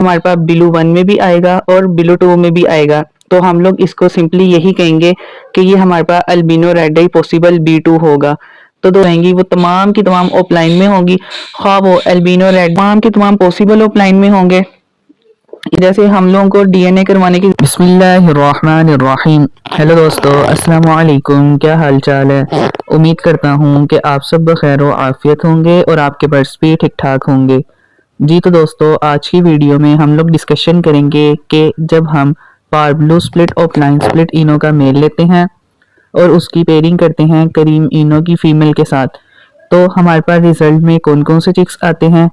हमारे पास बिलू 1 में भी आएगा और बिलू 2 में भी आएगा। तो हम लोग इसको सिंपली यही कहेंगे कि ये हमारे पास अल्बिनो रेड आई पॉसिबल B2 होगा। तो दो रहेंगी वो तमाम की तमाम ऑफलाइन में होंगी, खा वो अल्बिनो रेड तमाम की तमाम पॉसिबल ऑफलाइन में होंगे। जैसे हम लोगों को डीएनए करवाने की बिस्मिल्लाहिर्रहमानिर्रहीम। हेलो दोस्तों, अस्सलाम वालेकुम, क्या हाल चाल है। उम्मीद करता हूँ कि आप सब बखैर व आफियत होंगे और आपके बर्ड्स भी ठीक ठाक होंगे। जी तो दोस्तों, आज की वीडियो में हम लोग डिस्कशन करेंगे कि जब हम पार्ब्लू स्प्लिट ऑफलाइन स्प्लिट इनो का मेल लेते हैं और उसकी पेयरिंग करते हैं करीम इनो की फीमेल के साथ, तो हमारे पास रिजल्ट में कौन कौन से चिक्स आते हैं।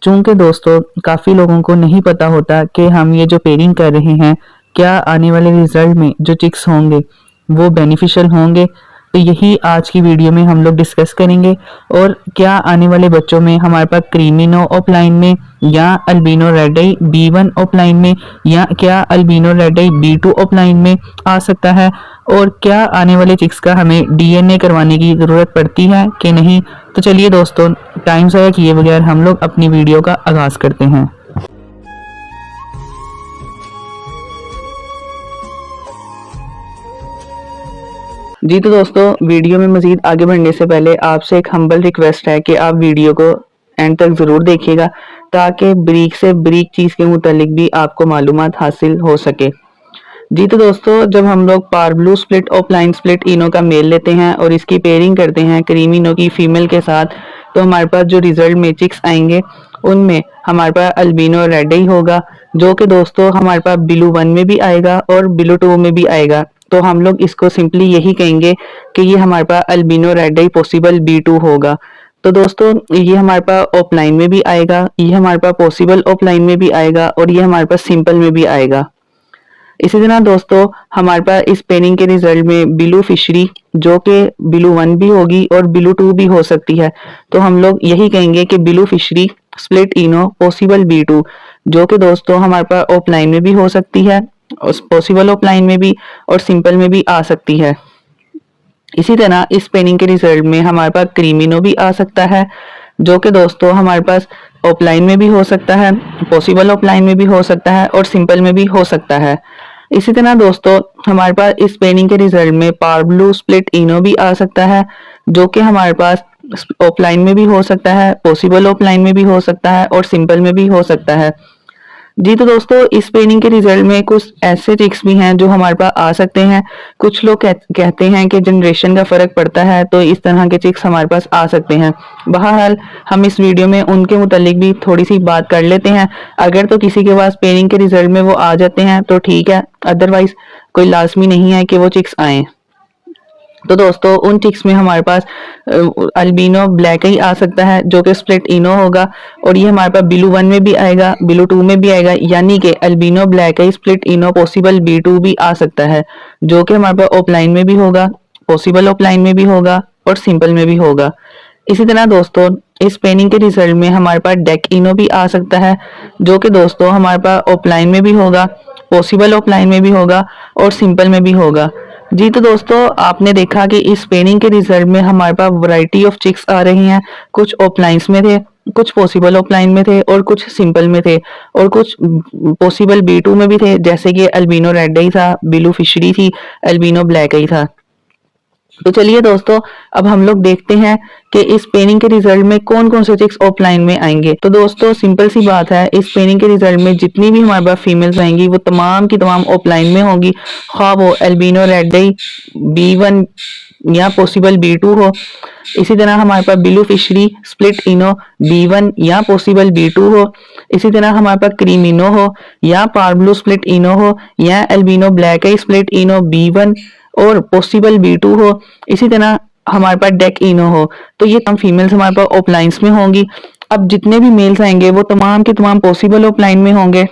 चूंकि दोस्तों काफ़ी लोगों को नहीं पता होता कि हम ये जो पेयरिंग कर रहे हैं, क्या आने वाले रिजल्ट में जो चिक्स होंगे वो बेनिफिशियल होंगे। तो यही आज की वीडियो में हम लोग डिस्कस करेंगे। और क्या आने वाले बच्चों में हमारे पास क्रीमिनो ऑफलाइन में या अल्बिनो रेड आई B1 ऑफलाइन में या क्या अल्बिनो रेड आई B2 ऑफलाइन में आ सकता है, और क्या आने वाले चिक्स का हमें डीएनए करवाने की ज़रूरत पड़ती है कि नहीं। तो चलिए दोस्तों, टाइम ज़ाया किए बगैर हम लोग अपनी वीडियो का आगाज़ करते हैं। जी तो दोस्तों, वीडियो में मज़ीद आगे बढ़ने से पहले आपसे एक हम्बल रिक्वेस्ट है कि आप वीडियो को एंड तक ज़रूर देखिएगा, ताकि ब्रीक से ब्रीक चीज़ के मुतालिक भी आपको मालूमात हासिल हो सके। जी तो दोस्तों, जब हम लोग पार्ब्लू स्प्लिट ऑफलाइन स्प्लिट इनो का मेल लेते हैं और इसकी पेयरिंग करते हैं क्रीम इनो की फीमेल के साथ, तो हमारे पास जो रिजल्ट में चिक्स आएंगे उनमें हमारे पास अल्बिनो रेड ही होगा, जो कि दोस्तों हमारे पास बिलू 1 में भी आएगा और बिलू 2 में भी आएगा। तो हम लोग इसको सिंपली यही कहेंगे कि ये हमारे पास अल्बिनो रेड आई पॉसिबल B2 होगा। तो दोस्तों ये हमारे पास ऑफलाइन में भी आएगा, ये हमारे पास पॉसिबल ऑफलाइन में भी आएगा और ये हमारे पास सिंपल में भी आएगा। इसी तरह दोस्तों हमारे पास इस पेनिंग के रिजल्ट में बिलू फिशरी, जो कि बिलू 1 भी होगी और बिलू 2 भी हो सकती है। तो हम लोग यही कहेंगे कि blue fischeri split ino possible B2, जो कि दोस्तों हमारे पास ऑफलाइन में भी हो सकती है, पॉसिबल ऑफलाइन में भी और सिंपल में भी आ सकती है। इसी तरह इस पेनिंग के रिजल्ट में हमारे पास क्रीमिनो भी आ सकता है, जो कि दोस्तों हमारे पास ऑफलाइन में भी हो सकता है, पॉसिबल ऑफलाइन में भी हो सकता है और सिंपल में भी हो सकता है। इसी तरह दोस्तों हमारे पास इस पेनिंग के रिजल्ट में पार्ब्लू स्प्लिट इनो भी आ सकता है, जो कि हमारे पास ऑफलाइन में भी हो सकता है, पॉसिबल ऑफलाइन में भी हो सकता है और सिंपल में भी हो सकता है। जी तो दोस्तों इस पेनिंग के रिजल्ट में कुछ ऐसे चिक्स भी हैं जो हमारे पास आ सकते हैं। कुछ लोग कहते हैं कि जनरेशन का फर्क पड़ता है, तो इस तरह के चिक्स हमारे पास आ सकते हैं। बहरहाल हम इस वीडियो में उनके मुतालिक भी थोड़ी सी बात कर लेते हैं। अगर तो किसी के पास पेनिंग के रिजल्ट में वो आ जाते हैं तो ठीक है, अदरवाइज कोई लाजमी नहीं है कि वो चिक्स आए। तो दोस्तों उन चिक्स में हमारे पास अल्बिनो ब्लैक ही आ सकता है, जो कि स्प्लिट इनो होगा, और ये हमारे पास बिलू 1 में भी आएगा, बिलू 2 में भी आएगा, यानी कि अल्बिनो ब्लैक ही स्प्लिट इनो पॉसिबल B2 भी आ सकता है, जो कि हमारे पास ऑफलाइन में भी होगा, पॉसिबल ऑफलाइन में भी होगा और सिंपल में भी होगा। इसी तरह दोस्तों इस पेनिंग के रिजल्ट में हमारे पास डेक इनो भी आ सकता है, जो कि दोस्तों हमारे पास ऑफलाइन में भी होगा, पॉसिबल ऑफलाइन में भी होगा और सिंपल में भी होगा। जी तो दोस्तों आपने देखा कि इस पेनिंग के रिजल्ट में हमारे पास वैरायटी ऑफ चिक्स आ रही हैं। कुछ ऑफलाइंस में थे, कुछ पॉसिबल ऑफलाइन में थे और कुछ सिंपल में थे और कुछ पॉसिबल B2 में भी थे, जैसे कि अल्बिनो रेड आई था, बिलू फिशरी थी, अल्बिनो ब्लैक आई था। तो चलिए दोस्तों अब हम लोग देखते हैं कि इस पेनिंग के रिजल्ट में कौन कौन से चिक्स ऑफलाइन में आएंगे। तो दोस्तों सिंपल सी बात है, इस पेनिंग के रिजल्ट में जितनी भी हमारे पास फीमेल्स आएंगी वो तमाम की तमाम ऑफलाइन में होंगी, खा वो अल्बिनो रेड आई B1 या पॉसिबल B2 हो। इसी तरह हमारे पास बिलू फिशरी स्प्लिट इनो B1 या पॉसिबल B2 हो। इसी तरह हमारे पास क्रीमिनो हो या पार्ब्लू स्प्लिट इनो हो या अल्बिनो ब्लैक आई स्प्लिट इनो B1 और पॉसिबल B2 हो। इसी तरह हमारे पास डेक इनो हो। तो ये तमाम फीमेल्स हमारे पास ऑफलाइंस में होंगी। अब जितने भी मेल्स आएंगे वो तमाम के तमाम पॉसिबल ऑफलाइन में होंगे।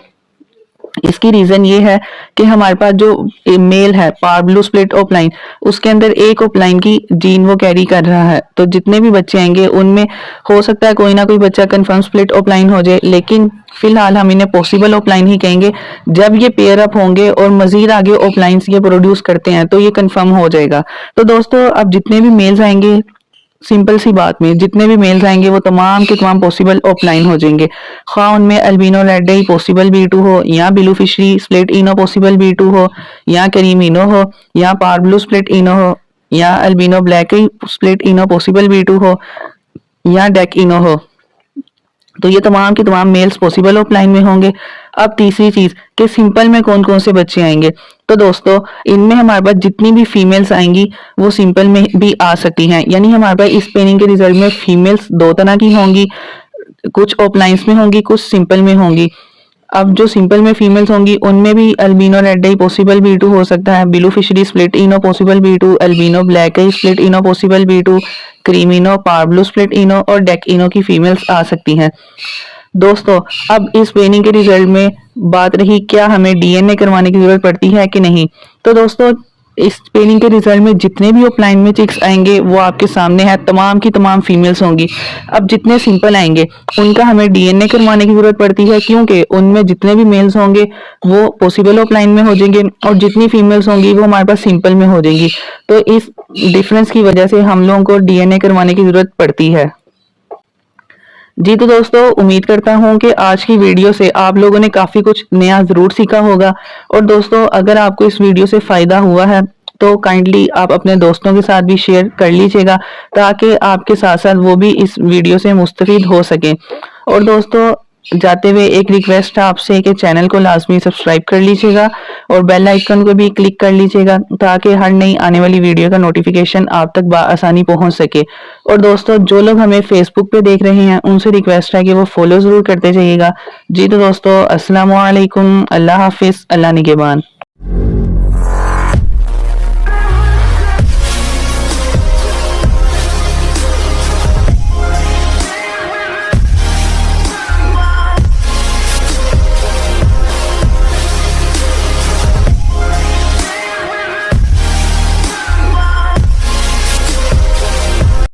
इसकी रीजन ये है कि हमारे पास जो मेल है पार्ब्लू स्प्लिट ऑफलाइन, उसके अंदर एक ऑफलाइन की जीन वो कैरी कर रहा है। तो जितने भी बच्चे आएंगे उनमें हो सकता है कोई ना कोई बच्चा कंफर्म स्प्लिट ऑफलाइन हो जाए, लेकिन फिलहाल हम इन्हें पॉसिबल ऑफलाइन ही कहेंगे। जब ये पेयर अप होंगे और मजीद आगे ऑफलाइन ये प्रोड्यूस करते हैं तो ये कंफर्म हो जाएगा। तो दोस्तों अब जितने भी मेल्स आएंगे सिंपल सी बात में जितने भी मेल्स आएंगे वो तमाम के तमाम पॉसिबल ऑफलाइन हो जाएंगे। खा उनमें अल्बिनो रेड आई पॉसिबल B2 हो, या blue fischeri split ino possible B2 हो, या करीमिनो हो, या पार ब्लू स्प्लिट इनो हो, या albino black eye split ino possible B2 हो, या डेक इनो हो। तो ये तमाम के तमाम मेल्स पॉसिबल ऑफलाइन में होंगे। अब तीसरी चीज कि सिंपल में कौन कौन से बच्चे आएंगे। तो दोस्तों इनमें हमारे पास जितनी भी फीमेल्स आएंगी वो सिंपल में भी आ सकती हैं, यानी हमारे पास इस पेनिंग के रिजल्ट में फीमेल्स दो तरह की होंगी, कुछ ऑफलाइंस में होंगी कुछ सिंपल में होंगी। अब जो सिंपल में फीमेल्स होंगी उनमें भी अल्बिनो रेड आई पॉसिबल B2 हो सकता है, blue fischeri split ino possible B2, albino black eye split ino possible B2, creamino parblue split ino और डेक इनो की फीमेल्स आ सकती हैं। दोस्तों अब इस पेनिंग के रिजल्ट में बात रही क्या हमें DNA करवाने की जरूरत पड़ती है कि नहीं। तो दोस्तों इस पेनिंग के रिजल्ट में जितने भी ऑफलाइन में चिक्स आएंगे वो आपके सामने है, तमाम की तमाम फीमेल्स होंगी। अब जितने सिंपल आएंगे उनका हमें DNA करवाने की जरूरत पड़ती है, क्योंकि उनमें जितने भी मेल्स होंगे वो पॉसिबल ऑफलाइन में हो जाएंगे और जितनी फीमेल्स होंगी वो हमारे पास सिंपल में हो जाएंगी। तो इस डिफरेंस की वजह से हम लोगों को DNA करवाने की जरूरत पड़ती है। जी तो दोस्तों उम्मीद करता हूँ कि आज की वीडियो से आप लोगों ने काफी कुछ नया जरूर सीखा होगा। और दोस्तों अगर आपको इस वीडियो से फायदा हुआ है तो काइंडली आप अपने दोस्तों के साथ भी शेयर कर लीजिएगा, ताकि आपके साथ साथ वो भी इस वीडियो से मुस्तफीद हो सके। और दोस्तों जाते हुए एक रिक्वेस्ट है आपसे कि चैनल को लाजमी सब्सक्राइब कर लीजिएगा और बेल आइकन को भी क्लिक कर लीजिएगा, ताकि हर नई आने वाली वीडियो का नोटिफिकेशन आप तक आसानी पहुंच सके। और दोस्तों जो लोग हमें फेसबुक पे देख रहे हैं उनसे रिक्वेस्ट है कि वो फॉलो जरूर करते जाइएगा। जी तो दोस्तों अस्सलाम वालेकुम, अल्लाह हाफिज, अल्लाह निगहबान।